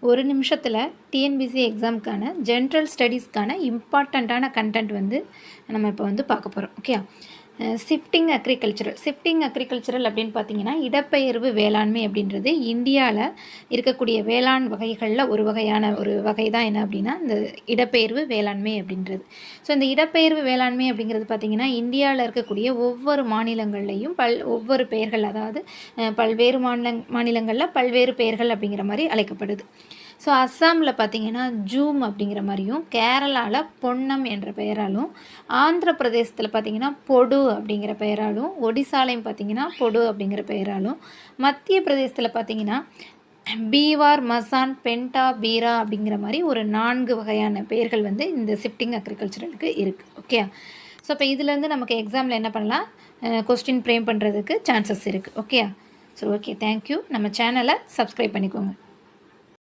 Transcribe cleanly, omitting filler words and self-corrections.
ஒரு நிமிஷத்தில் TNPSC எக்ஸாமுக்கான general ஸ்டடீஸ்க்கான இம்பார்ட்டண்ட்டான கண்டென்ட் வந்து நம்ம இப்போ வந்து பார்க்க போகிறோம். ஓகே, ஷிஃப்டிங் அக்ரிகல்ச்சரல் அப்படின்னு பார்த்தீங்கன்னா இடப்பெயர்வு வேளாண்மை அப்படின்றது இந்தியாவில் இருக்கக்கூடிய வேளாண் வகைகளில் ஒரு வகை தான் என்ன அப்படின்னா இந்த இடப்பெயர்வு வேளாண்மை அப்படின்றது. ஸோ இந்த இடப்பெயர்வு வேளாண்மை அப்படிங்கிறது பார்த்திங்கன்னா இந்தியாவில் இருக்கக்கூடிய ஒவ்வொரு மாநிலங்கள்லேயும் ஒவ்வொரு பெயர்கள், அதாவது பல்வேறு மாநிலங்களில் பல்வேறு பெயர்கள் அப்படிங்கிற மாதிரி அழைக்கப்படுது. ஸோ அஸ்ஸாமில் பார்த்திங்கன்னா ஜூம் அப்படிங்கிற மாதிரியும், கேரளாவில் பொன்னம் என்ற பெயராலும், ஆந்திர பிரதேசத்தில் பார்த்திங்கன்னா பொடு அப்படிங்கிற பெயராலும், ஒடிசாலையும் பார்த்திங்கன்னா பொடு அப்படிங்கிற பெயராலும், மத்திய பிரதேசத்தில் பார்த்திங்கன்னா பீவார், மசான், பென்டா, பீரா அப்படிங்கிற மாதிரி ஒரு 4 வகையான பெயர்கள் வந்து இந்த ஷிஃப்டிங் அக்ரிகல்ச்சரலுக்கு இருக்குது. ஓகே, ஸோ இப்போ இதுலேருந்து நமக்கு எக்ஸாமில் என்ன பண்ணலாம், கொஸ்டின் ஃப்ரேம் பண்ணுறதுக்கு சான்சஸ் இருக்குது. Okay, so okay, thank you. நம்ம சேனலை சப்ஸ்கிரைப் பண்ணிக்கோங்க.